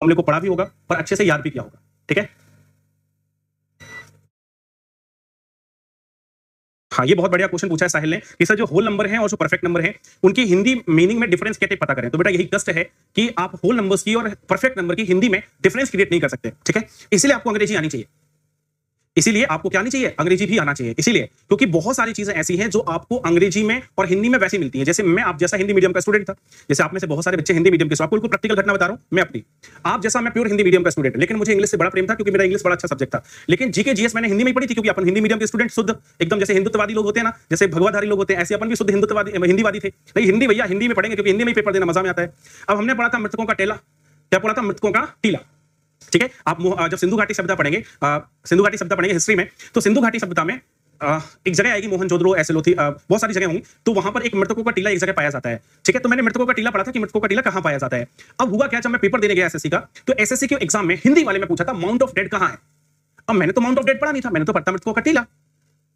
फॉर्मूले को पढ़ा भी होगा और अच्छे से याद भी किया होगा। ठीक है, हाँ, ये बहुत बढ़िया क्वेश्चन पूछा है साहिल ने कि सर जो होल नंबर है और जो परफेक्ट नंबर है उनकी हिंदी मीनिंग में डिफरेंस कैसे पता करें। तो बेटा यही कष्ट है कि आप होल नंबर्स की और परफेक्ट नंबर की हिंदी में डिफरेंस क्रिएट नहीं कर सकते। ठीक है, इसलिए आपको अंग्रेजी आनी चाहिए, इसीलिए आपको क्या आनी चाहिए, अंग्रेजी भी आना चाहिए। इसीलिए क्योंकि बहुत सारी चीजें ऐसी हैं जो आपको अंग्रेजी में और हिंदी में वैसी मिलती हैं। जैसे मैं आप जैसा हिंदी मीडियम का स्टूडेंट था, जैसे आप में से बहुत सारे बच्चे हिंदी मीडियम के, आपको बिल्कुल प्रैक्टिकल घटना बता रहा हूं मैं अपनी। आप जैसा मैं प्योर हिंदी मीडियम का स्टूडेंट, लेकिन मुझे इंग्लिश से बड़ा प्रेम था क्योंकि मेरा इंग्लिश बड़ा अच्छा सब्जेक्ट था। लेकिन जीके जीएस मैंने हिंदी में पढ़ी थी क्योंकि अपन हिंदी मीडियम के स्टूडेंट शुद्ध एकदम जैसे हिंदुत्ववादी लोग होते हैं ना, जैसे भगवाधारी लोग होते हैं, ऐसे अपन भी शुद्ध हिंदुत्ववादी हिंदीवादी थे। नहीं, हिंदी भैया हिंदी में पढ़ेंगे क्योंकि हिंदी में पेपर देना मजा में आता है। अब हमने पढ़ा था मृतकों का टेला, क्या पढ़ा था, मृतकों का टीला। ठीक है, आप जब सिंधु घाटी सभ्यता पढ़ेंगे, सिंधु घाटी सभ्यता पढ़ेंगे हिस्ट्री में, तो सिंधु घाटी सभ्यता में एक जगह आएगी मोहनजोदड़ो, ऐसे लो थी, बहुत सारी जगह होंगी, तो वहां पर एक मृतकों का टीला एक जगह पाया जाता है। ठीक है, तो मैंने मृतकों का टीला पढ़ा था कि मृतकों का टीला कहां पाया जाता है। अब हुआ क्या, जब मैं पेपर देने गया एसएससी का, तो एसएससी के एग्जाम में हिंदी वाले में पूछा था माउंट ऑफ डेड कहां है। अब मैंने तो माउंट ऑफ डेड पढ़ा नहीं था, मैंने तो पढ़ता मृतकों का टीला।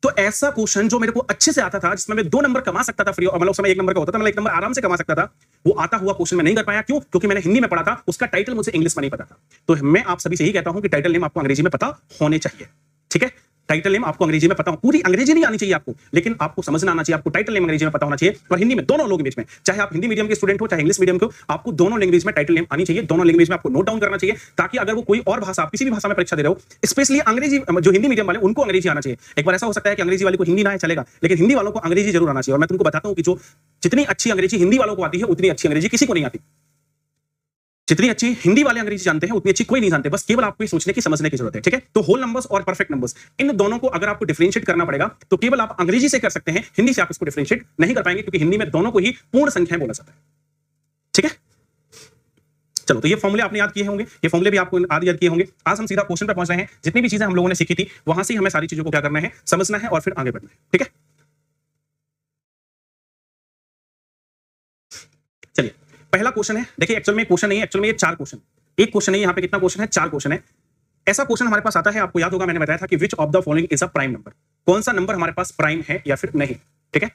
तो ऐसा क्वेश्चन जो मेरे को अच्छे से आता था, जिसमें मैं 2 नंबर कमा सकता था फ्री, और मतलब समय 1 नंबर का होता था, मैं 1 नंबर आराम से कमा सकता था, वो आता हुआ क्वेश्चन मैं नहीं कर पाया। क्यों? क्योंकि मैंने हिंदी में पढ़ा था, उसका टाइटल मुझे इंग्लिश में नहीं पता था। तो मैं आप सभी से यही कहता हूं कि टाइटल नेम आपको अंग्रेजी में पता होने चाहिए। ठीक है, टाइटल नेम आपको अंग्रेजी में पता हो, पूरी अंग्रेजी नहीं आनी चाहिए आपको, लेकिन आपको समझना आना चाहिए, आपको टाइटल नेम अंग्रेजी में पता होना चाहिए और हिंदी में, दोनों लैंग्वेज में, चाहे आप हिंदी मीडियम के स्टूडेंट हो चाहे इंग्लिश मीडियम के हो, आपको दोनों लैंग्वेज में टाइटल नेम आनी चाहिए, दोनों लैंग्वेज में आपको नोट डाउन करना चाहिए, ताकि अगर वो कोई और भाषा, आप किसी भी भाषा में परीक्षा दे रहे हो, स्पेशली अंग्रेजी, जो हिंदी मीडियम वाले उनको अंग्रेजी आना चाहिए। एक बार ऐसा हो सकता है कि अंग्रेजी वाले को हिंदी ना आए चलेगा, लेकिन हिंदी वालों को अंग्रेजी जरूर आना चाहिए। और मैं तुमको बताता हूं कि जो जितनी अच्छी अंग्रेजी हिंदी वालों को आती है, उतनी अच्छी अंग्रेजी किसी को नहीं आती। जितनी अच्छी हिंदी वाले अंग्रेजी जानते हैं, उतनी अच्छी कोई नहीं जानते। बस केवल आपको सोचने की, समझने की जरूरत है। ठीक है, तो होल नंबर्स और परफेक्ट नंबर्स, इन दोनों को अगर आपको डिफरेंशिएट करना पड़ेगा तो केवल आप अंग्रेजी से कर सकते हैं, हिंदी से आप इसको डिफरेंशिएट नहीं कर पाएंगे, क्योंकि हिंदी में दोनों को ही पूर्ण संख्याएं बोला जाता है। ठीक है, चलो, तो ये फॉर्मूले आपने याद किए होंगे, ये फॉर्मूले भी आपको आदि याद किए होंगे। आज हम सीधा क्वेश्चन पर पहुंच रहे हैं। जितनी भी चीजें हम लोगों ने सीखी थी, वहां से हमें सारी चीजों को क्या करना है, समझना है और फिर आगे बढ़ना है। ठीक है, चलिए, पहला क्वेश्चन है, देखिए एक्चुअल में क्वेश्चन नहीं है, एक्चुअल में ये 4 क्वेश्चन, एक क्वेश्चन नहीं, यहाँ पे कितना क्वेश्चन है, 4 क्वेश्चन है। ऐसा क्वेश्चन हमारे पास आता है, आपको याद होगा मैंने बताया था कि which of the following is a prime number, कौन सा नंबर हमारे पास प्राइम है या फिर नहीं। ठीक है,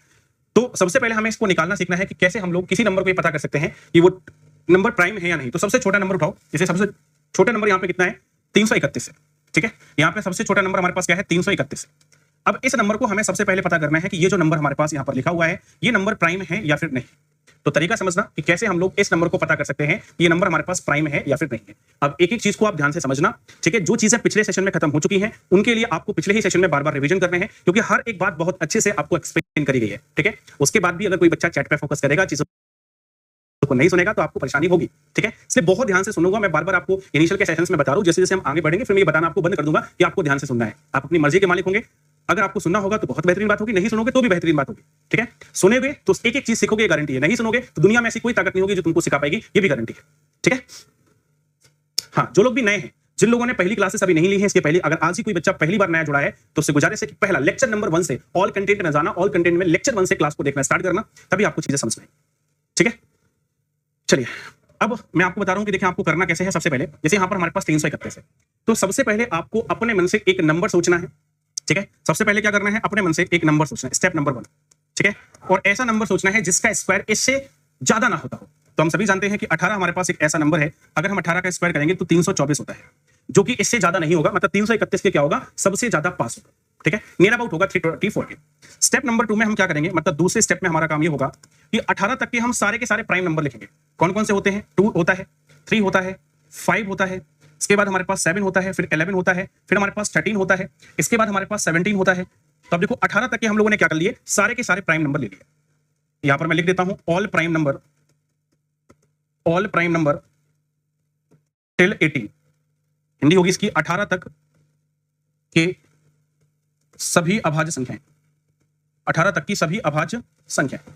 तो सबसे पहले हमें इसको निकालना सीखना है कि कैसे हम लोग किसी नंबर को ये पता कर सकते हैं कि वो नंबर प्राइम है या नहीं। तो सबसे छोटा नंबर उठाओ, जैसे सबसे छोटा नंबर यहाँ पे कितना है, 331 है। ठीक है, यहाँ पे सबसे छोटा नंबर हमारे पास क्या है, 331 है। अब इस नंबर को हमें सबसे पहले पता करना है कि ये जो नंबर हमारे पास यहाँ पर लिखा हुआ है, ये नंबर प्राइम है या फिर नहीं। तो तरीका समझना कि कैसे हम लोग इस नंबर को पता कर सकते हैं कि ये नंबर हमारे पास प्राइम है या फिर नहीं है। अब एक एक चीज को आप ध्यान से समझना। ठीक है, जो चीजें पिछले सेशन में खत्म हो चुकी हैं, उनके लिए आपको पिछले ही सेशन में बार बार रिवीजन करने हैं, क्योंकि हर एक बात बहुत अच्छे से आपको एक्सप्लेन करी गई है। ठीक है, उसके बाद भी अगर कोई बच्चा चैट पे फोकस करेगा, चीजों को नहीं सुनेगा, तो आपको परेशानी होगी। ठीक है, इसलिए बहुत ध्यान से सुनूंगा। मैं बार बार आपको इनिशियल के सेशंस में बता रहा हूं, जैसे जैसे हम आगे बढ़ेंगे फिर मैं ये बताना आपको बंद कर दूंगा कि आपको ध्यान से सुनना है। आप अपनी मर्जी के मालिक होंगे। अगर आपको सुनना होगा तो बहुत बेहतरीन बात होगी, नहीं सुनोगे तो भी बेहतरीन बात होगी। ठीक है, सुनोगे तो एक एक चीज सीखोगे, गारंटी है। नहीं सुनोगे तो दुनिया में ऐसी कोई ताकत नहीं होगी जो तुमको सिखा पाएगी, ये भी गारंटी है। ठीक है, हाँ, जो लोग भी नए हैं, जिन लोगों ने पहली क्लासेस अभी नहीं ली है, इसके पहले अगर आज ही कोई बच्चा पहली बार नया जुड़ा है, तो उससे गुजारिश है कि पहला लेक्चर नंबर 1 से ऑल कंटेंट न जाना, ऑल कंटेंट में लेक्चर 1 से क्लास को देखना स्टार्ट करना, तभी आपको चीजें समझ में आएंगी। ठीक है, चलिए, अब मैं आपको बता रहा हूं कि देखिए आपको करना कैसे है। सबसे पहले जैसे यहां पर हमारे पास 331 है, तो सबसे पहले आपको अपने मन से एक नंबर सोचना है। ठीक है, सबसे पहले क्या करना है, अपने मन से एक नंबर सोचना है, स्टेप नंबर 1। ठीक है, और ऐसा नंबर सोचना है जिसका स्क्वायर इससे ज्यादा ना होता हो। तो हम सभी जानते हैं कि 18 हमारे पास एक ऐसा नंबर है, अगर हम 18 का स्क्वायर करेंगे तो 324 होता है, जो कि इससे ज्यादा नहीं होगा। मतलब 331 के क्या होगा, सबसे ज्यादा पास होगा। ठीक है, नियर अबाउट होगा 324 के। स्टेप नंबर 2 में हम क्या करेंगे, मतलब दूसरे स्टेप में हमारा काम ये होगा कि 18 तक के हम सारे के सारे प्राइम नंबर लिखेंगे। कौन कौन से होते हैं, 2 होता है, 3 होता है, 5 होता है, इसके बाद हमारे पास 7 होता है, फिर 11 होता है, फिर हमारे पास 13 होता है, इसके बाद हमारे पास 17 होता है। तो अब देखो 18 तक के हम लोगों ने क्या कर लिए, सारे के सारे प्राइम नंबर ले लिए। यहां पर मैं लिख देता हूं all prime number till 18। Hindi होगी इसकी 18 तक के सभी अभाज्य संख्याएं, 18 तक की सभी अभाज्य संख्याएं,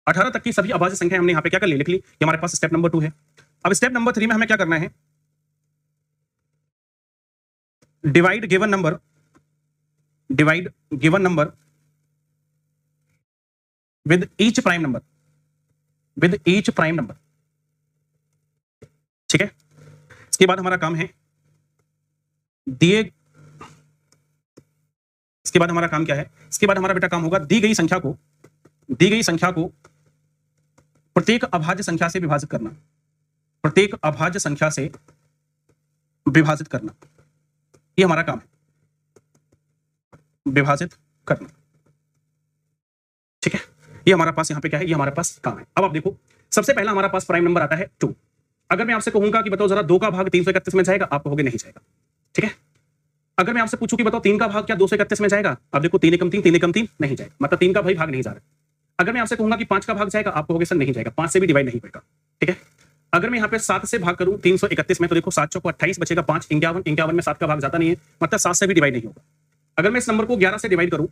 18 तक की सभी अभाज्य संख्याएं हमने यहां पे क्या कर ली, लिख ली। ये हमारे पास स्टेप नंबर 2 है। अब स्टेप नंबर 3 में हमें क्या करना है, divide given number with each prime number. ठीक है, इसके बाद हमारा काम है इसके बाद हमारा काम क्या है, इसके बाद हमारा बेटा काम होगा दी गई संख्या को प्रत्येक अभाज्य संख्या से विभाजित करना। प्रत्येक अभाज्य संख्या से विभाजित करना, ये हमारा काम है, विभाजित करना। ठीक है, ये हमारा पास यहाँ पे क्या है, ये हमारे पास काम है। अब आप देखो, सबसे पहला हमारा पास प्राइम नंबर आता है 2। अगर मैं आपसे कहूंगा कि बताओ जरा 2 का भाग 331 में जाएगा, आप कहोगे नहीं जाएगा। ठीक है, अगर मैं आपसे पूछूं कि बताओ 3 का भाग क्या 231 में जाएगा, आप देखो 3 एकम 3, 3 एकम 3 नहीं जाएगा, मतलब 3 का भाई भाग नहीं जा रहा। अगर मैं आपसे कहूंगा कि 5 का भाग जाएगा, आप कहोगे सर नहीं जाएगा, 5 से भी डिवाइड नहीं होगा। ठीक है, अगर मैं यहाँ पे 7 से भाग करूं 331 में, तो देखो 7 चौको 28 बचेगा 5, 51, 51 में 7 का भाग जाता नहीं है, मतलब 7 से भी डिवाइड नहीं होगा। अगर मैं इस नंबर को 11 से डिवाइड करूं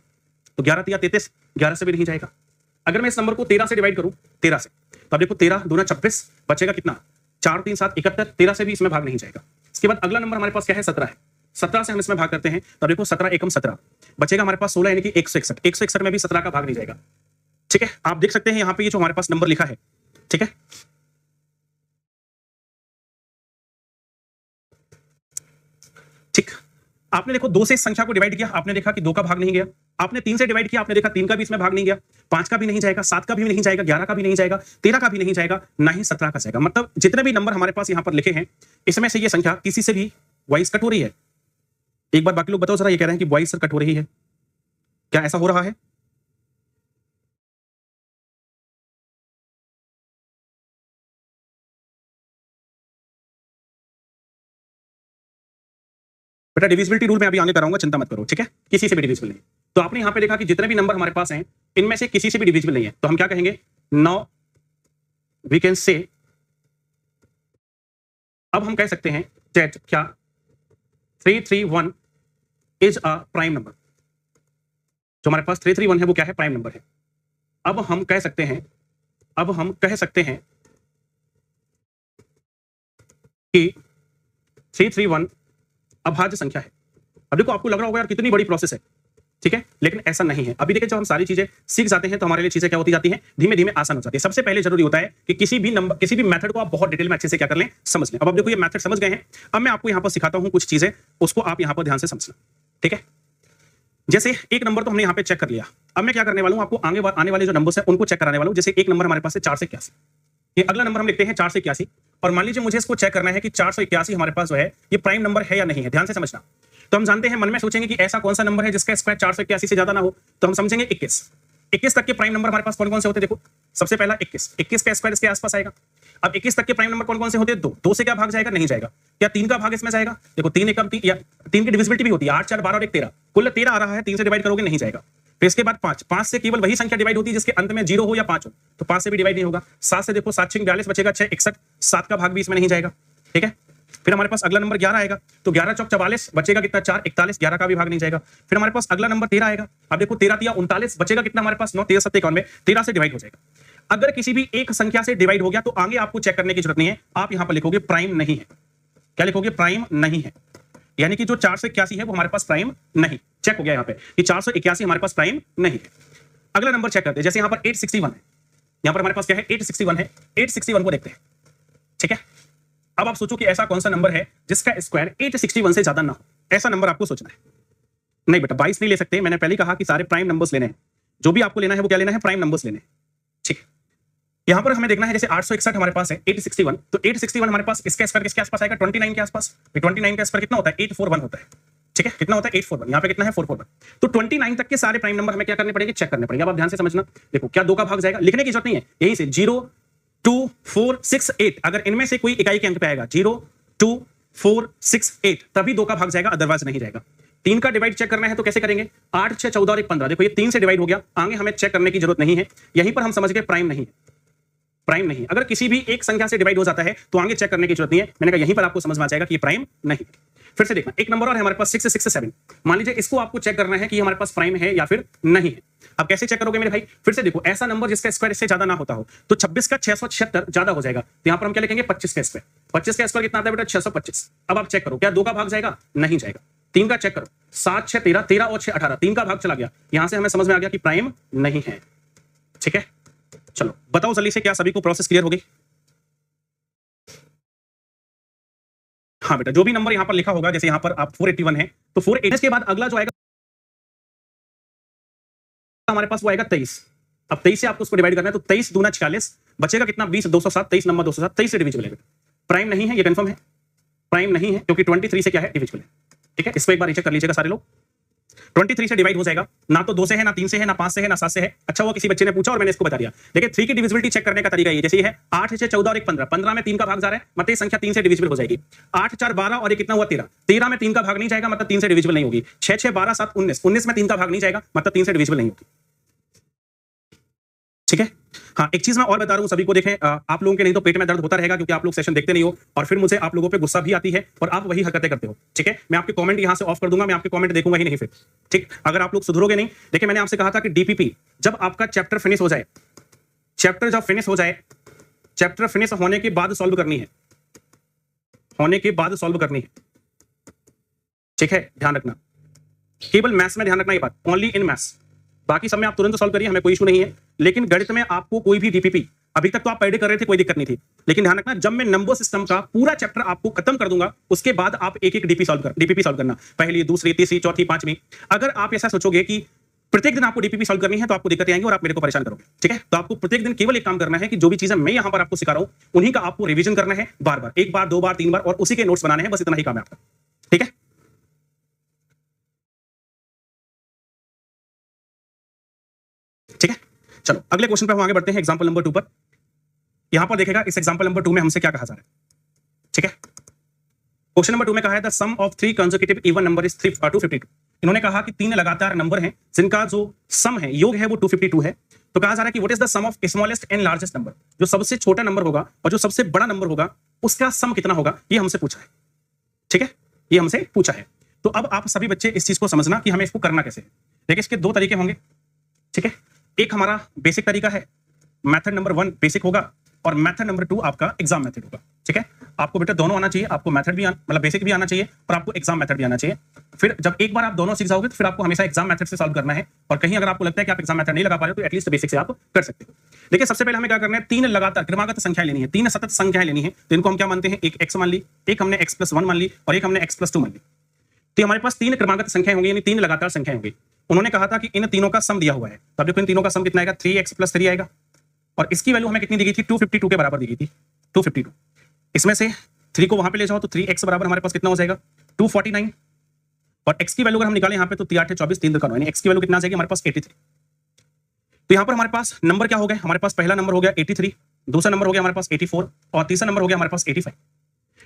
तो 11 तिया 33, 11 से भी नहीं जाएगा। अगर मैं इस नंबर को 13 से डिवाइड करूं 13 से, तो अब देखो 13 दूना 26 बचेगा कितना 4 3 7 71, 13 से भी इसमें भाग नहीं जाएगा। इसके बाद अगला नंबर हमारे पास क्या है 17 है, 17 से हम इसमें भाग करते हैं, तो देखो 17 एकम 17 बचेगा हमारे पास 16 यानी कि 161, 161 में भी 17 का भाग नहीं जाएगा। ठीक है, आप देख सकते हैं यहाँ पे ये जो हमारे पास नंबर लिखा है। ठीक है, ठीक, आपने देखो 2 से इस संख्या को डिवाइड किया, आपने देखा कि 2 का भाग नहीं गया। आपने 3 से डिवाइड किया, आपने देखा 3 का भी इसमें भाग नहीं गया, 5 का भी नहीं जाएगा, 7 का भी नहीं जाएगा, 11 का भी नहीं जाएगा, 13 का भी नहीं जाएगा, ना ही 17 का जाएगा। मतलब जितने भी नंबर हमारे पास यहाँ पर लिखे हैं, इसमें से ये संख्या किसी से भी वाइज कट हो रही है। एक बार बाकी लोग बताओ जरा, ये कह रहे हैं कि वाइज सर कट हो रही है, क्या ऐसा हो रहा है? बेटा डिविजिबिलिटी रूल में अभी आगे कराऊंगा, चिंता मत करो। ठीक है, किसी से भी डिविजिबल नहीं। तो आपने यहाँ पे देखा कि जितने भी नंबर हमारे पास हैं, इनमें से किसी से भी डिविजिबल नहीं है, तो हम क्या कहेंगे, नाउ वी कैन से, अब हम कह सकते हैं दैट क्या 331 इज अ प्राइम नंबर। जो हमारे पास 331 है वो क्या है, प्राइम नंबर है। अब हम कह सकते हैं, अब हम कह सकते हैं कि 331 अभाज्य संख्या है। अब देखो आपको लग रहा होगा यार कितनी बड़ी प्रोसेस है। ठीक है, लेकिन ऐसा नहीं है। अभी देखिए जब हम सारी चीजें सीख जाते हैं तो हमारे लिए चीजें क्या होती जाती हैं, धीमे धीमे आसान हो जाती है। सबसे पहले जरूरी होता है कि किसी भी नंबर, किसी भी मेथड को आप बहुत डिटेल में अच्छे से क्या कर लें, समझ लें। अब आप देखो ये मेथड समझ गए हैं, अब मैं आपको यहाँ पर सिखाता हूँ कुछ चीजें, उसको आप यहाँ पर ध्यान से समझना। ठीक है, जैसे एक नंबर तो हमने यहाँ पे चेक कर लिया, अब मैं क्या करने वाला हूँ, आपको आने वाले जो नंबर है उनको चेक कराने वाला हूँ। जैसे एक नंबर हमारे पास है 4 से 81, ये अगला नंबर हम लिखते हैं 4 से 81, और मान लीजिए मुझे इसको चेक करना है कि 481 हमारे पास जो है ये प्राइम नंबर है या नहीं है। ध्यान से समझना। तो हम जानते हैं, मन में सोचेंगे कि ऐसा कौन सा नंबर है जिसका स्क्वायर 481 से ज्यादा ना हो, तो हम समझेंगे 21 तक के प्राइम नंबर हमारे पास कौन कौन से होते हैं। देखो सबसे पहला 21 का स्क्वायर इसके आसपास आएगा। अब 21 तक के प्राइम नंबर कौन कौन से होते हैं, 2 से क्या भाग जाएगा, नहीं जाएगा। क्या 3 का भाग इसमें जाएगा, देखो 3 एकम 3 या 3 की डिविजिबिलिटी भी होती है, 8 4 12 और 1 13, कुल 13 आ रहा है, 3 से डिवाइड करोगे नहीं जाएगा। फिर इसके बाद 5 से केवल वही संख्या डिवाइड होती है जिसके अंत में 0 हो या 5 हो, तो 5 से भी डिवाइड नहीं होगा। 7 से देखो 7 6 42 बचेगा 6 61, 7 का भाग भी इसमें नहीं जाएगा। ठीक है, फिर हमारे पास अगला नंबर 11 आएगा, तो 11 चौक 44 बचेगा कितना 4 41, 11 का भी भाग नहीं जाएगा। फिर हमारे पास अगला नंबर 13 आएगा, अब देखो 13 तिया 39 बचेगा कितना हमारे पास 9 13 7 91, 13 से डिवाइड हो जाएगा। अगर किसी भी एक संख्या से डिवाइड हो गया तो आगे आपको चेक करने की जरूरत नहीं है, आप यहां पर लिखोगे प्राइम नहीं है। क्या लिखोगे, प्राइम नहीं है, यानी कि जो 481 है वो हमारे पास प्राइम नहीं। चेक हो गया यहाँ पे कि 481 हमारे पास प्राइम नहीं है। अगला नंबर चेक करते हैं, जैसे यहाँ पर 861 है, यहाँ पर हमारे पास क्या है 861 है, 861 को देखते हैं। ठीक है, अब आप सोचो कि ऐसा कौन सा नंबर है जिसका स्क्वायर 861 से ज्यादा ना हो, ऐसा नंबर आपको सोचना है। नहीं बेटा 22 नहीं ले सकते, मैंने पहले ही कहा कि सारे प्राइम नंबर्स लेने हैं, जो भी आपको लेना है वो क्या लेना है, प्राइम नंबर्स लेने हैं। ठीक है, यहां पर हमें देखना है, जैसे 861 हमारे पास है 861, तो 861 हमारे पास इसका स्क्वायर किसके आसपास आएगा, 29 के आसपास। 29 का स्क्वायर कितना होता है, 841 होता है। ठीक है, कितना होता है 841, यहाँ पे कितना है 441। तो 29 तक के सारे प्राइम नंबर हमें क्या करने पड़ेंगे, चेक करने पड़ेंगे। अब आप ध्यान से समझना, देखो क्या 2 का भाग जाएगा, लिखने की जरूरत नहीं है, यही से 0 2 4 6 8, अगर इनमें से कोई इकाई के अंक पे आएगा 0 2 4 6 8 तभी 2 का भाग जाएगा, अदरवाइज नहीं जाएगा। 3 का डिवाइड चेक करना है तो कैसे करेंगे, 8 6 14 और 1 15, देखो ये 3 से डिवाइड हो गया, आगे हमें चेक करने की जरूरत नहीं है, यहीं पर हम समझ गए प्राइम नहीं है। प्राइम नहीं, अगर किसी भी एक संख्या से डिवाइड हो जाता है तो आगे चेक करने की जरूरत नहीं है, मैंने कहा यहीं पर आपको समझ में आ जाएगा कि ये प्राइम नहीं। फिर से देखना, एक नंबर और है हमारे पास 6 6 7, मान लीजिए इसको आपको चेक करना है कि हमारे पास प्राइम है या फिर नहीं है। अब कैसे चेक करोगे मेरे भाई, फिर से देखो ऐसा नंबर जिसका स्क्वायर इससे ज्यादा ना होता हो, तो 26 का 676 ज्यादा हो जाएगा, तो यहां पर हम क्या लिखेंगे 25 का स्क्वायर। 25 का स्क्वायर कितना आता है बेटा 625। अब आप चेक करो क्या 2 का भाग जाएगा, नहीं जाएगा। 3 का चेक करो, 7 6 13, 13 और 6 18, 3 का भाग चला गया, यहां से हमें समझ में आ गया कि प्राइम नहीं है। ठीक है, चलो बताओ जल्दी से, क्या सभी को प्रोसेस क्लियर हो गई? हाँ बेटा, जो भी नंबर यहां पर लिखा होगा, जैसे यहां पर आप 481 है, तो 480 के बाद अगला जो आएगा हमारे पास वो आएगा 23। अब 23 से आपको उसको डिवाइड करना है, तो 23 दूना 46 बचेगा कितना 20 207, 23 नंबर 207, 23 से डिविजिबल है। प्राइम नहीं है, ये कंफर्म है, प्राइम नहीं है क्योंकि 23 से क्या है, डिविजिबल है। ठीक है, इसको एक बार चेक कर लीजिएगा सारे लोग। 23 से डिवाइड हो जाएगा, ना तो 2 से है, ना 3 से है, ना 5 से है, ना 7 से है। अच्छा वो किसी बच्चे ने पूछा और मैंने इसको बता दिया। देखिए 3 की डिविजिबिलिटी चेक करने का तरीका ये, जैसे ये है 8 6 14 और 1 15, 15 में 3 का भाग जा रहा है, मतलब ये संख्या 3 से डिविजिबल हो जाएगी। 8 4 12 और ये कितना हुआ 13, 13 में 3 का भाग नहीं जाएगा, मतलब 3 से डिविजिबल नहीं होगी। 6 6 12 7 19, 19 में 3 का भाग नहीं जाएगा, मतलब 3 से डिविजिबल नहीं होगी। ठीक है, हाँ एक चीज मैं और बता रहा हूं सभी को, देखें आप लोगों के नहीं तो पेट में दर्द होता रहेगा क्योंकि आप लोग सेशन देखते नहीं हो और फिर मुझे आप लोगों पे गुस्सा भी आती है और आप वही हरकतें करते हो। ठीक है, मैं आपके कमेंट यहां से ऑफ कर दूंगा, मैं आपके कमेंट देखूंगा ही नहीं फिर। ठीक, अगर आप लोग सुधरोगे नहीं। देखिए मैंने आपसे कहा था कि डीपीपी जब आपका चैप्टर फिनिश हो जाए, चैप्टर जब फिनिश हो जाए, चैप्टर फिनिश होने के बाद सॉल्व करनी है, होने के बाद सॉल्व करनी है। ठीक है, ध्यान रखना, केवल मैथ्स में ध्यान रखना ये बात, ओनली इन मैथ्स। बाकी सब में आप तुरंत सॉल्व करिए, हमें कोई इशू नहीं है, लेकिन गणित में आपको कोई भी डीपीपी, अभी तक तो आप पर डे कर रहे थे, कोई दिक्कत नहीं थी, लेकिन ध्यान रखना जब मैं नंबर सिस्टम का पूरा चैप्टर आपको खत्म कर दूंगा उसके बाद आप एक एक डीपीपी सॉल्व करना, पहली दूसरी तीसरी चौथी पांचवी। अगर आप ऐसा सोचोगे कि प्रत्येक दिन आपको डीपीपी सॉल्व करनी है तो आपको दिक्कतें आएंगी और आप मेरे को परेशान करोगे। ठीक है, तो आपको प्रत्येक दिन केवल एक काम करना है कि जो भी चीजें मैं यहां पर आपको सिखा रहा हूं उन्हीं का आपको रिवीजन करना है, बार बार, एक बार दो बार तीन बार, और उसी के नोट्स बनाने हैं, बस इतना ही काम है आपका। ठीक है, ठीक है, चलो अगले क्वेश्चन पे हम आगे बढ़ते हैं, एग्जांपल नंबर 2 पर। यहां पर देखेगा इस एग्जांपल नंबर 2 में हमसे क्या कहा जा रहा है। ठीक है, क्वेश्चन नंबर 2 में कहा है the sum of 3 consecutive even number is 252। इन्होंने कहा कि 3 लगातार नंबर हैं जिनका जो सम है, योग है, वो 252 है। तो कहा जा रहा है कि what is the sum of smallest and largest number, जो सबसे छोटा नंबर होगा और जो सबसे बड़ा नंबर होगा उसका सम कितना होगा, ये हमसे पूछा है। ठीक है, ये हमसे पूछा है। तो अब आप सभी बच्चे इस चीज को समझना कि हमें इसको करना कैसे है। देखिए इसके 2 तरीके होंगे। ठीक है, एक हमारा बेसिक तरीका है, मेथड नंबर 1 बेसिक होगा और मेथड नंबर 2 आपका एग्जाम मेथड होगा। ठीक है, आपको बेटा दोनों आना चाहिए, आपको मेथड भी मतलब बेसिक भी आना चाहिए और आपको एग्जाम मेथड भी आना चाहिए। फिर जब एक बार आप दोनों सीख जाओगे तो फिर आपको हमेशा एग्जाम मेथड से सॉल्व करना है, और कहीं अगर आपको लगता है कि आप एग्जाम मेथड नहीं लगा पा रहे हो तो एटलीस्ट बेसिक से आप कर सकते हो। देखिए सबसे पहले हमें क्या करना है, 3 लगातार क्रमागत संख्याएं लेनी है, 3 सतत संख्याएं लेनी है। तो इनको हम क्या मानते हैं, एक x मान ली, एक हमने x+1 मान ली और एक हमने x+2 मान ली। तो हमारे पास 3 क्रमागत संख्याएं होंगी, यानी 3 लगातार संख्याएं होंगी। उन्होंने कहा था कि इन तीनों का सम दिया हुआ है, तो अब देखो इन तीनों का सम कितना आएगा, 3x+3 आएगा, और इसकी वैल्यू हमें कितनी दी गई थी, 252 के बराबर दी गई थी, 252। इसमें से 3 को वहां पे ले जाओ तो 3x बराबर हमारे पास कितना हो जाएगा, 249, और x की वैल्यू अगर हम निकालें यहाँ पे तो 3 8 24 3 2 यानी x की वैल्यू कितना आ जाएगी हमारे पास 83। तो यहाँ पर हमारे पास नंबर क्या हो गए, हमारे पास पहला नंबर हो गया 83, दूसरा नंबर हो गया हमारे पास 84 और तीसरा नंबर हो गया हमारे पास 85।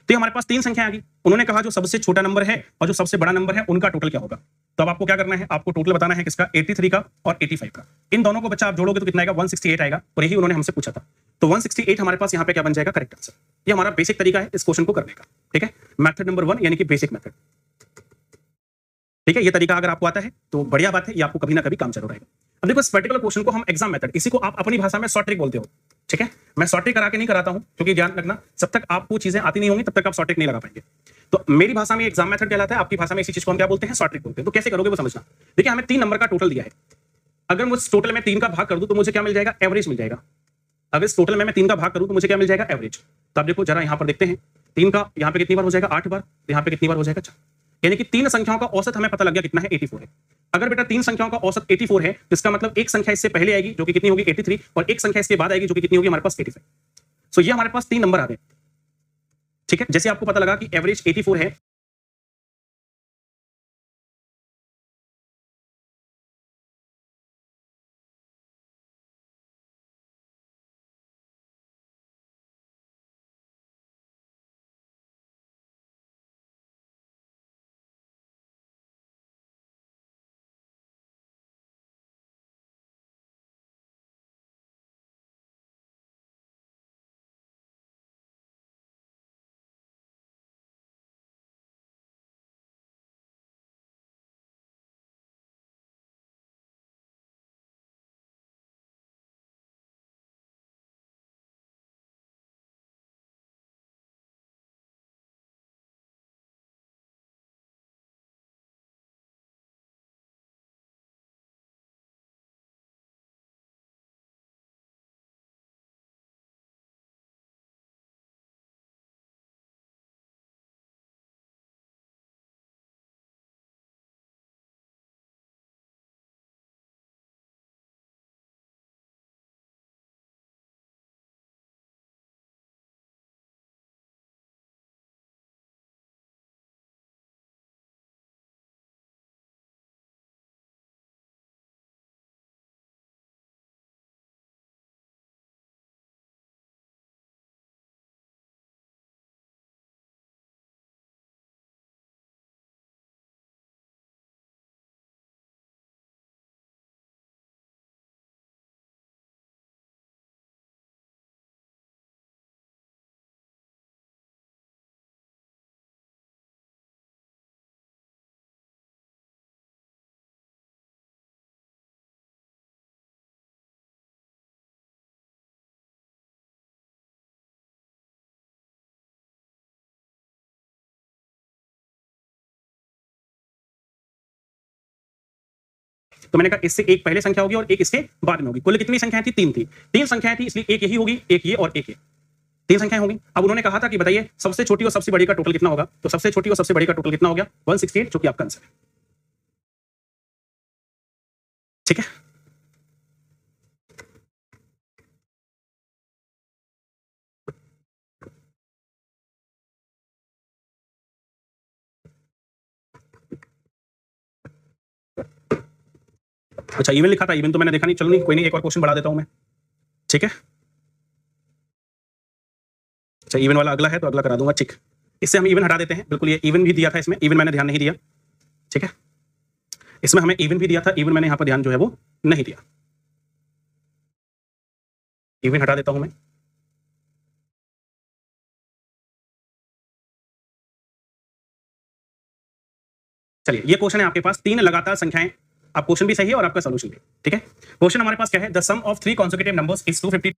तो हमारे पास 3 संख्या आ गई। उन्होंने कहा जो सबसे छोटा नंबर है और जो सबसे बड़ा नंबर है उनका टोटल क्या होगा। तो अब आपको क्या करना है, आपको टोटल बताना है किसका, 83 का और 85 का। इन दोनों को बच्चा आप जोड़ोगे तो कितना आएगा, 168 आएगा, और यही उन्होंने हमसे पूछा था। तो 168 हमारे पास यहाँ पे क्या बन जाएगा, करेक्ट आंसर। ये हमारा बेसिक तरीका है इस क्वेश्चन को करने का। ठीक है, मेथड नंबर 1 यानी कि बेसिक मेथड। ठीक है, ये तरीका अगर आपको आता है तो बढ़िया बात है, ये आपको कभी ना कभी काम जरूर आएगा। अब देखो इस पर्टिकुलर क्वेश्चन को हम एग्जाम मेथड, इसी को आप अपनी भाषा में शॉर्ट ट्रिक बोलते हो। ठीक है, मैं शॉर्ट ट्रिक करा के नहीं कराता हूं, क्योंकि ध्यान रखना जब तक आपको चीजें आती नहीं होंगी तब तक आप शॉर्ट ट्रिक नहीं लगा पाएंगे। तो मेरी भाषा में एग्जाम मेथड कहलाता है, आपकी भाषा में इसी चीज को हम क्या बोलते हैं, शॉर्ट ट्रिक बोलते हैं। तो कैसे करोगे वो समझना। देखिए हमें 3 नंबर का टोटल दिया है, अगर मुझे टोटल में 3 का भाग कर दूं तो मुझे क्या मिल जाएगा, एवरेज मिल जाएगा। अगर इस टोटल में मैं 3 का भाग करूं तो मुझे क्या मिल जाएगा, एवरेज। तो आप देखो जरा यहां पर देखते हैं, 3 का यहां पे कितनी बार हो जाएगा, 8 बार, यहां पे कितनी बार हो जाएगा, 4। यानी कि 3 संख्याओं का औसत हमें पता लग गया कितना है, 84 है। अगर बेटा 3 संख्याओं का औसत 84 है तो इसका मतलब एक संख्या इससे पहले आएगी जो कि कितनी होगी, 83, और एक संख्या इसके बाद आएगी जो कि कितनी होगी हमारे पास, 85। सो ये हमारे पास 3 नंबर आ गए। ठीक है, जैसे आपको पता लगा कि एवरेज 84 है, तो मैंने कहा इससे एक पहले संख्या होगी और एक इसके बाद में होगी। कुल कितनी संख्याएं थी? 3 थी। 3 संख्याएं थी, इसलिए एक यही होगी, एक ये और एक ये, 3 संख्याएं होंगी। अब उन्होंने कहा था कि बताइए सबसे छोटी और सबसे बड़ी का टोटल कितना होगा, तो सबसे छोटी और सबसे बड़ी का टोटल कितना हो गया? 168, जो कि आपका आंसर है। ठीक है, अच्छा इवन लिखा था, इवन तो मैंने देखा नहीं, चलो नहीं कोई नहीं, एक और क्वेश्चन बढ़ा देता हूं मैं। ठीक है, अच्छा इवन वाला अगला है तो अगला करा दूंगा। ठीक, इससे हम इवन हटा देते हैं, बिल्कुल ये इवन भी दिया था, इसमें इवन मैंने ध्यान नहीं दिया। ठीक है, इसमें हमें इवन भी दिया था, इवन मैंने यहां पर ध्यान जो है वो नहीं दिया, इवन हटा देता हूं मैं। चलिए ये क्वेश्चन है आपके पास, 3 लगातार संख्याएं, आप क्वेश्चन भी सही है और आपका सॉल्यूशन भी। ठीक है, क्वेश्चन हमारे पास क्या है? The sum of 3 consecutive numbers is 250।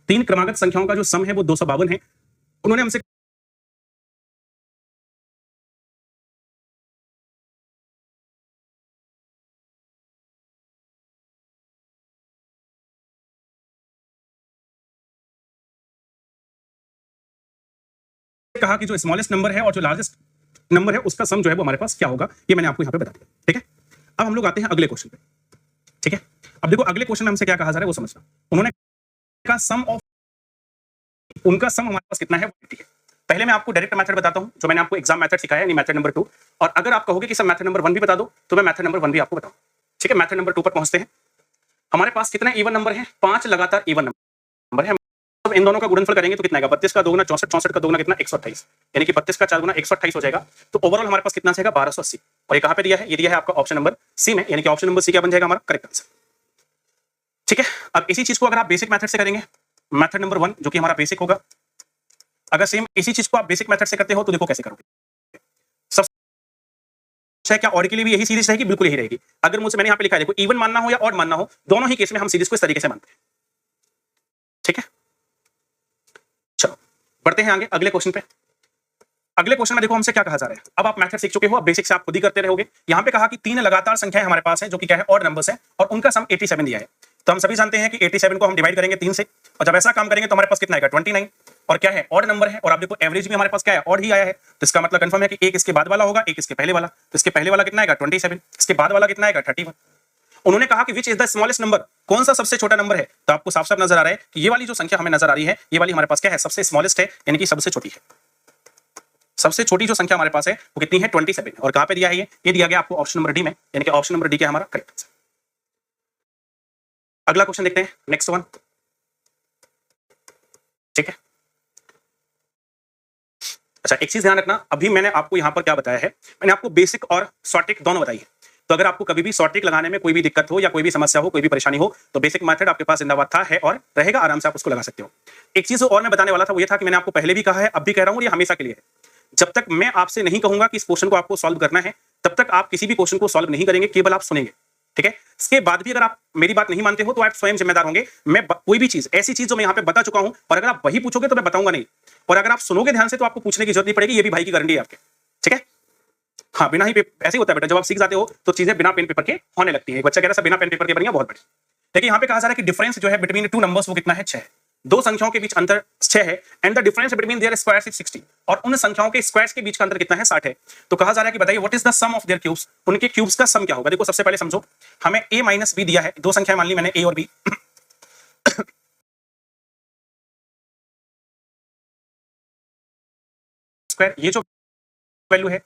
तीन क्रमागत संख्याओं का जो सम है वो 252 है। उन्होंने हमसे कहा कि जो स्मॉलेस्ट नंबर है और जो लार्जेस्ट नंबर है उसका सम जो है वो हमारे पास क्या होगा, ये मैंने आपको यहां पे बता दिया। ठीक है, अब हम लोग आते हैं अगले क्वेश्चन पे। ठीक है, अब देखो अगले क्वेश्चन में हमसे क्या कहा जा रहा है वो समझना। उन्होंने कहा सम ऑफ, उनका सम हमारे पास कितना है वो 80 है। पहले मैं आपको डायरेक्ट मेथड बताता हूं जो मैंने आपको एग्जाम मेथड सिखाया, यानी मेथड नंबर 2। और अगर आप कहोगे कि सर मेथड नंबर 1 भी बता दो तो मैं मेथड नंबर 1 भी आपको बताऊं। ठीक है, मेथड नंबर 2 पर पहुंचते हैं। हमारे पास कितने इवन नंबर है? 5 लगातार इवन नंबर है। अब इन दोनों का गुणनफल करेंगे तो कितना आएगा? 32 का 2 गुना 64, 64 का 2 गुना कितना? 128, यानी कि 32 का 4 गुना 128 हो जाएगा। तो ओवरऑल हमारे पास कितना आएगा? 1280। और ये कहां पे दिया है? ये दिया है आपका ऑप्शन नंबर सी में, यानी कि ऑप्शन नंबर सी क्या बन जाएगा हमारा करेक्ट आंसर। ठीक है, अब इसी चीज को अगर आप बेसिक मेथड से करेंगे, मेथड नंबर 1 जो कि हमारा बेसिक होगा, अगर सेम इसी चीज को आप बेसिक मेथड से करते हो तो देखो कैसे करोगे। सबसे है, क्या ऑड के लिए भी यही सीरीज रहेगी? बिल्कुल यही रहेगी। अगर मुझसे मैंने यहाँ पे लिखा है, देखो इवन मानना हो या ऑड मानना हो, दोनों ही केस में हम सीरीज को इस तरीके से मानते हैं। ठीक है, चलो बढ़ते हैं आगे अगले क्वेश्चन पे। अगले क्वेश्चन में देखो हमसे क्या कहा जा रहा है। अब आप मेथड सीख चुके हो, अब बेसिक से आप खुद ही करते रहोगे। यहाँ पे कहा कि 3 लगातार संख्याएं हमारे पास है जो कि क्या है, ऑड नंबर्स हैं, और उनका सम 87 दिया है। तो हम सभी जानते हैं कि 87 को हम डिवाइड करेंगे 3 से, और जब ऐसा काम करेंगे तो हमारे पास कितना आएगा, 29। और क्या है, ऑड नंबर है, और आप देखो एवरेज भी हमारे पास क्या है, ऑड ही आया है। तो इसका मतलब कंफर्म है कि एक इसके बाद वाला होगा, एक इसके पहले वाला। तो इसके पहले वाला कितना आएगा, 27, इसके बाद वाला कितना आएगा, 31। उन्होंने कहा कि which is the smallest number, कौन सा सबसे छोटा नंबर है। तो आपको साफ साफ नजर आ रहा है कि ये वाली जो संख्या हमें नजर आ रही है, ये वाली हमारे पास क्या है, सबसे स्मॉलेस्ट है, यानी कि सबसे छोटी है। सबसे छोटी जो संख्या हमारे पास है वो कितनी है, 27। और कहां पे दिया है ये दिया गया आपको ऑप्शन नंबर डी में, यानी कि ऑप्शन नंबर डी क्या हमारा करेक्ट आंसर। अगला क्वेश्चन देखते हैं, नेक्स्ट वन। ठीक है, अच्छा एक चीज ध्यान रखना, अभी मैंने आपको यहां पर क्या बताया है, मैंने आपको बेसिक और शॉर्ट ट्रिक दोनों बताई है। तो अगर आपको कभी भी शॉर्ट ट्रिक लगाने में कोई भी दिक्कत हो या कोई भी समस्या हो, कोई भी परेशानी हो, तो बेसिक मेथड आपके पास जिंदाबाद था, है और रहेगा, आराम से आप उसको लगा सकते हो। एक चीज और मैं बताने वाला था वो ये था कि मैंने आपको पहले भी कहा है, अब भी कह रहा हूं, ये हमेशा के लिए है। जब तक मैं आपसे नहीं कहूंगा कि इस क्वेश्चन को आपको सॉल्व करना है, तब तक आप किसी भी क्वेश्चन को सॉल्व नहीं करेंगे, केवल आप सुनेंगे। ठीक है, इसके बाद भी अगर आप मेरी बात नहीं मानते हो तो आप स्वयं जिम्मेदार होंगे। मैं कोई भी चीज, ऐसी चीज जो मैं यहाँ पे बता चुका हूं, और अगर आप वही पूछोगे तो मैं बताऊंगा नहीं, और अगर आप सुनोगे ध्यान से तो आपको पूछने की जरूरत नहीं पड़ेगी। ये भी भाई की गारंटी है आपके। ठीक है, हाँ, बिना ही ऐसे ही होता है बेटा, जब आप सीख जाते हो तो चीजें बिना पेन पेपर के होने लगती है। एक बच्चा कह रहा है बिना पेन पेपर के बन गया, बहुत बढ़िया। देखिए यहाँ पे कहा जा रहा है कि डिफरेंस जो है बिटवीन टू नंबर्स वो कितना है, 6 है। दो संख्याओं के बीच अंतर 6 है, and the difference between their squares is 60, और उन संख्याओं के स्क्वायर्स के बीच का अंतर कितना है, 60 है। तो कहा जा रहा है कि बताइए what is the sum of their cubes, उनके क्यूब्स का सम क्या होगा। देखो सबसे पहले समझो, हमें a माइनस बी दिया है, दो संख्या मान ली मैंने a और b। स्क्वायर, ये जो वैल्यू है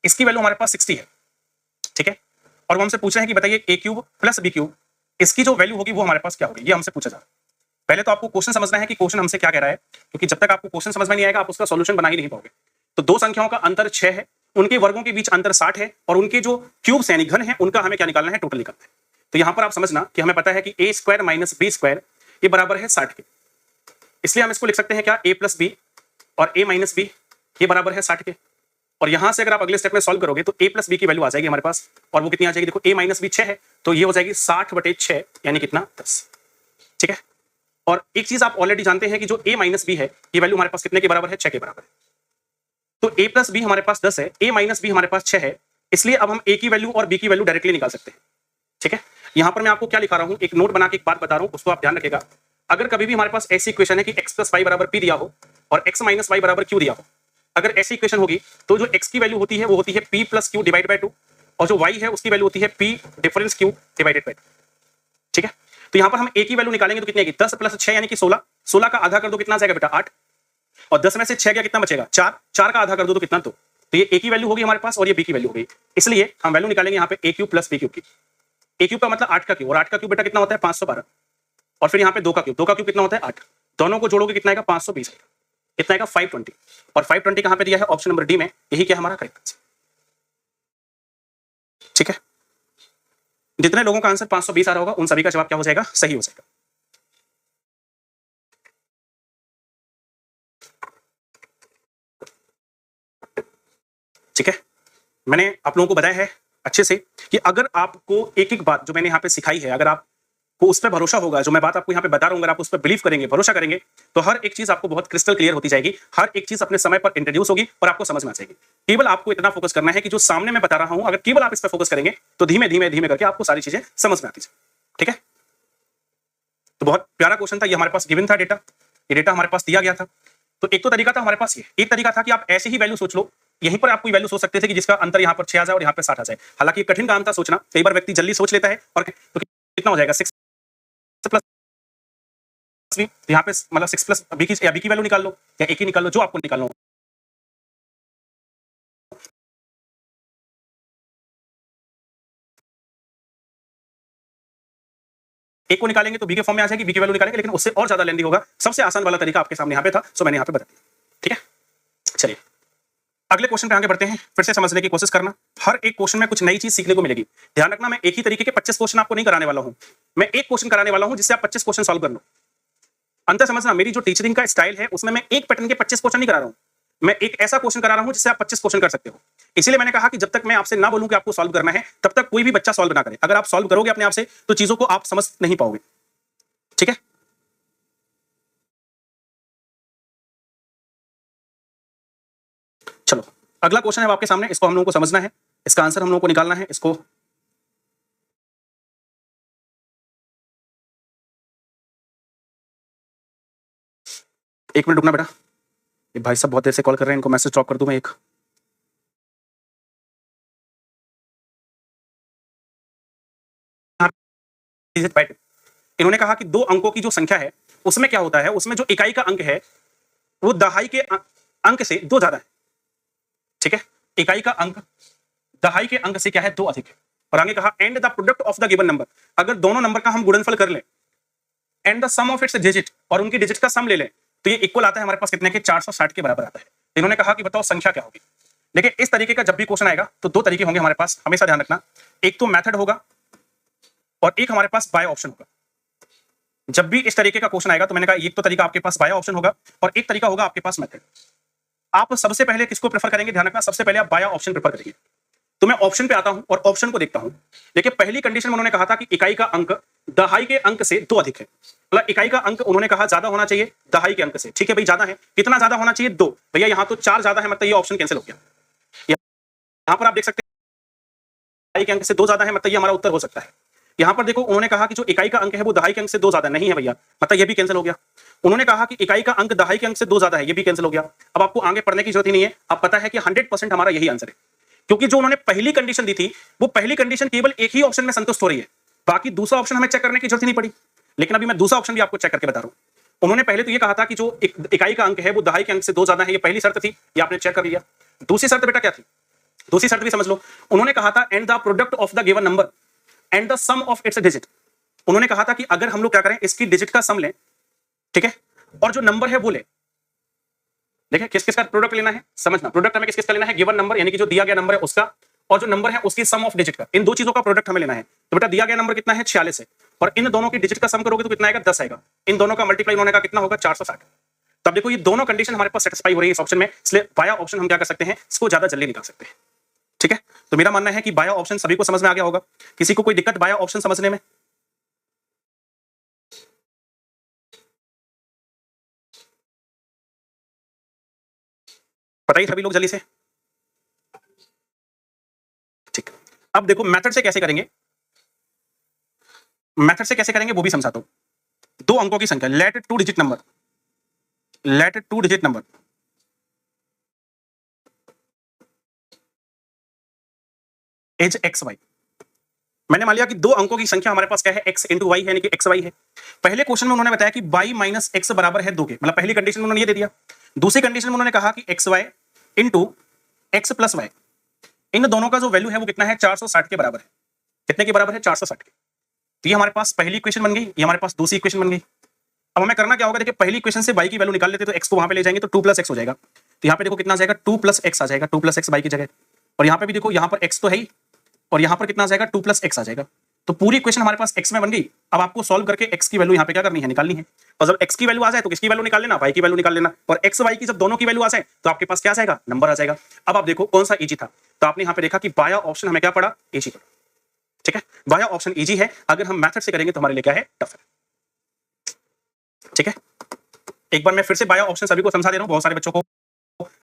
इसकी वैल्यू हमारे पास 60 है। ठीक है, और वो हमसे पूछ रहे हैं कि बताइए a cube plus b cube, इसकी जो वैल्यू होगी वो हमारे पास क्या होगी, ये हमसे पूछा जा रहा है। पहले तो आपको क्वेश्चन समझना है कि क्वेश्चन हमसे क्या कह रहा है, क्योंकि जब तक आपको क्वेश्चन समझ में नहीं आएगा आप उसका सॉल्यूशन बना ही नहीं पाओगे। तो दो संख्याओं का अंतर 6 है, उनके वर्गों के बीच अंतर 60 है, और उनके जो क्यूब्स यानी घन है उनका हमें क्या निकालना है, टोटल निकालना है। तो यहां पर आप समझना कि हमें पता है कि a square minus b square ये बराबर है 60 के, इसलिए हम इसको लिख सकते हैं क्या, a प्लस बी और a माइनस बी ये बराबर है 60 के। और यहां से अगर आप अगले स्टेप में सॉल्व करोगे तो a प्लस बी की वैल्यू आ जाएगी हमारे पास, और वो कितनी आ जाएगी, देखो a माइनस बी 6 है, तो ये हो जाएगी 60/6 यानी कितना, 10। ठीक है, और एक चीज आप ऑलरेडी जानते हैं कि जो a माइनस बी है ये वैल्यू हमारे पास कितने के बराबर है, 6 के बराबर है। तो a प्लस बी हमारे पास 10 है, a माइनस बी हमारे पास 6 है, इसलिए अब हम a की वैल्यू और b की वैल्यू डायरेक्टली निकाल सकते हैं। ठीक है, यहां पर मैं आपको क्या लिखा रहा हूं, एक नोट बना के एक बात बता रहा हूं, उसको आप ध्यान रखिएगा। अगर कभी भी हमारे पास ऐसी इक्वेशन है कि x प्लस वाई बराबर p दिया हो और x माइनस वाई बराबर q दिया हो, अगर ऐसी इक्वेशन होगी तो जो x की वैल्यू होती है वो होती है p plus q divide by 2, और जो y है उसकी वैल्यू होती है p difference q divided by 2। ठीक है, तो यहां पर हम a की वैल्यू निकालेंगे तो कितनी आएगी, 10 प्लस 6 यानी कि 16, 16 का आधा कर दो कितना जाएगा बेटा, 8, और 10 में से 6 गया कितना बचेगा, 4, 4 का आधा कर दो तो कितना, 2। तो ये a की वैल्यू होगी हमारे पास और ये b की वैल्यू होगी, इसलिए हम वैल्यू निकालेंगे यहाँ पे a cube plus b cube की। a क्यूब का मतलब 8 का क्यूब, और 8 का क्यूब बेटा कितना होता है, 512, और फिर यहाँ पे 2 का क्यूब, 2 का क्यूब कितना होता है, 8, दोनों को जोड़ोगे कितना आएगा, 520 आएगा, कितना आएगा, 520, और 520 कहां पे दिया है, ऑप्शन नंबर डी में, यही क्या हमारा करेक्ट आंसर। ठीक है, जितने लोगों का आंसर 520 आ रहा होगा उन सभी का जवाब क्या हो जाएगा, सही हो जाएगा। ठीक है, मैंने आप लोगों को बताया है अच्छे से कि अगर आपको एक एक बात जो मैंने यहाँ पे सिखाई है, अगर आपको उस पर भरोसा होगा, जो मैं बात आपको यहाँ पे बता रहा हूँ, अगर आप उस पर बिलीव करेंगे, भरोसा करेंगे, तो हर एक चीज आपको बहुत क्रिस्टल क्लियर होती जाएगी, हर एक चीज अपने समय पर इंट्रोड्यूस होगी और आपको समझ में आ जाएगी। केवल आपको इतना फोकस करना है कि जो सामने मैं बता रहा हूँ, अगर केवल आप इस पर फोकस करेंगे तो धीमे धीमे धीमे करके आपको सारी चीजें समझ में आती जाए। ठीक है, तो बहुत प्यारा क्वेश्चन था ये, हमारे पास गिवन था डेटा, ये डेटा हमारे पास दिया गया था। तो एक तो तरीका था हमारे पास ये, एक तरीका था कि आप ऐसे ही वैल्यू सोच लो, यहीं पर आप कोई वैल्यू सोच सकते थे कि जिसका अंतर यहाँ पर 6 आ जाए और यहाँ पे 60 आ जाए। हालांकि कठिन काम था सोचना, कई बार व्यक्ति जल्दी सोच लेता है, और तो कितना हो जाएगा, 6 प्लस बी, यहाँ पे मतलब 6 प्लस बी की वैल्यू निकाल लो या एक ही निकाल लो, जो आपको निकालना हो। एक को निकालेंगे तो बी के फॉर्म में आ जाएगी, बी की वैल्यू निकालेंगे, लेकिन उससे और ज्यादा लेंदी होगा। सबसे आसान वाला तरीका आपके सामने यहाँ पे था, सो मैंने यहाँ पे बता दिया। ठीक है, चलिए अगले क्वेश्चन पे आगे बढ़ते हैं, फिर से समझने की कोशिश करना, हर एक क्वेश्चन में कुछ नई चीज सीखने को मिलेगी। ध्यान रखना, मैं एक ही तरीके के 25 क्वेश्चन आपको नहीं कराने वाला हूं, मैं एक क्वेश्चन कराने वाला हूं जिससे आप 25 क्वेश्चन सॉल्व कर लो। अंतर समझना, मेरी जो टीचिंग का स्टाइल है उसमें मैं एक पैटर्न के 25 क्वेश्चन नहीं करा रहा हूं, मैं एक ऐसा क्वेश्चन करा रहा हूं जिससे आप 25 क्वेश्चन कर सकते हो। इसीलिए मैंने कहा कि जब तक मैं आपसे ना बोलूं कि आपको सॉल्व करना है, तब तक कोई भी बच्चा सॉल्व ना करे। अगर आप सॉल्व करोगे अपने आप से तो चीजों को आप समझ नहीं पाओगे। ठीक है, चलो अगला क्वेश्चन है आपके सामने, इसको हम लोगों को समझना है, इसका आंसर हम लोगों को निकालना है। इसको एक मिनट रुकना बेटा, ये भाई साहब बहुत देर से कॉल कर रहे हैं, इनको मैसेज ड्रॉप कर दूं मैं एक। इन्होंने कहा कि 2 अंकों की जो संख्या है उसमें क्या होता है, उसमें जो इकाई का अंक है वो दहाई के अंक से 2 ज्यादा है। ठीक है, इकाई का अंक दहाई के अंक से क्या है, 2 अधिक है। और आगे कहा and the product of the given number, अगर दोनों नंबर का हम गुणनफल कर लें, and the sum of its digit, और उनकी डिजिट का सम ले लें, तो ये इक्वल आता है हमारे पास कितने के, 460 के बराबर आता है। इन्होंने कहा कि बताओ संख्या क्या होगी। देखिए इस तरीके का जब भी क्वेश्चन आएगा तो 2 तरीके होंगे हमारे पास, हमेशा ध्यान रखना। एक तो मेथड होगा और एक हमारे पास बाय ऑप्शन होगा। जब भी इस तरीके का क्वेश्चन आएगा तो मैंने कहा एक तो तरीका आपके पास बाय ऑप्शन होगा और एक तरीका होगा आपके पास मेथड। आप सबसे पहले किसको प्रेफर करेंगे, ध्यान रखना, सबसे पहले आप बाय ऑप्शन प्रेफर करेंगे। तो मैं ऑप्शन पे आता हूं और ऑप्शन को देखता हूं। देखिए पहली कंडीशन में उन्होंने कहा था कि इकाई का अंक दहाई के अंक से 2 अधिक है, मतलब इकाई का अंक उन्होंने कहा ज्यादा होना चाहिए दहाई के अंक से। ठीक है भाई, ज्यादा है, कितना ज्यादा होना चाहिए, 2। भैया यहां तो 4 ज्यादा है, मतलब ये ऑप्शन कैंसिल हो गया। यहां पर आप देख सकते हैं दहाई के अंक से 2 ज्यादा है, मतलब ये हमारा उत्तर हो सकता है। यहां पर देखो उन्होंने कहा कि जो इकाई का अंक है वो दहाई के अंक से 2 ज्यादा नहीं है भैया, मतलब ये भी कैंसिल हो गया। उन्होंने कहा कि इकाई का अंक दहाई के अंक से 2 ज्यादा है, ये भी कैंसिल हो गया। अब आपको आगे पढ़ने की जरूरत ही नहीं है, अब पता है कि 100% हमारा यही आंसर है, क्योंकि जो उन्होंने पहली कंडीशन दी थी वो पहली कंडीशन केवल एक ही ऑप्शन में संतुष्ट हो रही है, बाकी दूसरा ऑप्शन हमें चेक करने की जरूरत ही नहीं पड़ी। लेकिन अभी मैं दूसरा ऑप्शन भी आपको चेक करके बता रहा हूं। उन्होंने पहले तो ये कहा था कि जो इकाई का अंक है वो दहाई के अंक से 2 ज्यादा है, ये पहली शर्त थी, ये आपने चेक कर लिया। दूसरी शर्त बेटा क्या थी, दूसरी शर्त भी समझ लो। उन्होंने कहा था and the product of the given number and the sum of its digit. उन्होंने कहा था कि अगर हम लोग क्या करें, इसकी डिजिट का सम लें, ठीक है, और जो नंबर है वो ले। देखिए किस किस का प्रोडक्ट लेना है, समझना, प्रोडक्ट हमें किस किस का लेना है, गिवन नंबर यानी कि जो दिया गया नंबर है उसका, और जो नंबर है उसकी सम ऑफ डिजिट का, इन 2 चीजों का प्रोडक्ट हमें लेना है। तो बेटा दिया गया नंबर कितना है, 46 है, और इन दोनों की डिजिट का सम करोगे तो कितना आएगा, 10 आएगा। इन दोनों का मल्टीप्लाई उन्होंने कहा कितना होगा, 460। तब देखो ये दोनों कंडीशन हमारे पास सेटिस्फाई हो रही है इस ऑप्शन में, इसलिए बाया ऑप्शन हम क्या कर सकते हैं, इसको ज्यादा जल्दी निकाल सकते हैं। ठीक है, तो मेरा मानना है कि बाया ऑप्शन सभी को समझ में आ गया होगा। किसी को कोई दिक्कत बाया ऑप्शन समझने में? बताइए सभी लोग जल्दी से। ठीक, अब देखो मेथड से कैसे करेंगे, मेथड से कैसे करेंगे वो भी समझाता हूं। 2 अंकों की संख्या, let 2 digit number, let 2 digit number is x y. मैंने मान लिया कि 2 अंकों की संख्या हमारे पास क्या है, x इंटू वाई है, यानी कि एक्स वाई है। पहले क्वेश्चन में उन्होंने बताया कि y माइनस एक्स बराबर है 2 के, मतलब पहली कंडीशन में उन्होंने ये दे दिया। दूसरी कंडीशन में उन्होंने कहा कि x y into x plus y, इन दोनों का जो वैल्यू है वो कितना है, 460 के बराबर है। कितने के बराबर है, 460 के। तो ये हमारे पास पहली इक्वेशन बन गई, ये हमारे पास दूसरी इक्वेशन बन गई। अब हमें करना क्या होगा, देखिए पहली इक्वेशन से y की वैल्यू निकाल लेते तो x को वहां पे ले जाएंगे तो 2 प्लस एक्स हो जाएगा। तो यहाँ पे देखो कितना आ जाएगा, 2 प्लस एक्स आ जाएगा, 2 प्लस एक्स y की जगह। और यहाँ पे भी देखो, यहाँ पर x तो है ही, और यहाँ पर कितना आ जाएगा, 2 प्लस एक्स आ जाएगा। तो पूरी इक्वेशन हमारे पास x में बन गई। अब आपको सॉल्व करके x की वैल्यू यहाँ पे क्या करनी है, निकालनी है। और जब x की वैल्यू आ जाए तो किसकी वैल्यू निकाल लेना, y की वैल्यू निकाल लेना। और x y की जब दोनों की वैल्यू आ जाए तो आपके पास क्या आ जाएगा, नंबर आ जाएगा। अब आप देखो कौन सा इजी था, तो आपने यहाँ पे देखा कि बाया ऑप्शन हमें क्या पड़ा, इजी पड़ा। ठीक है, बाया ऑप्शन इजी है, अगर हम मेथड से करेंगे तो हमारे लिए क्या है, टफ है। ठीक है, एक बार मैं फिर से बाया ऑप्शन सभी को समझा दे रहा हूं, बहुत सारे बच्चों को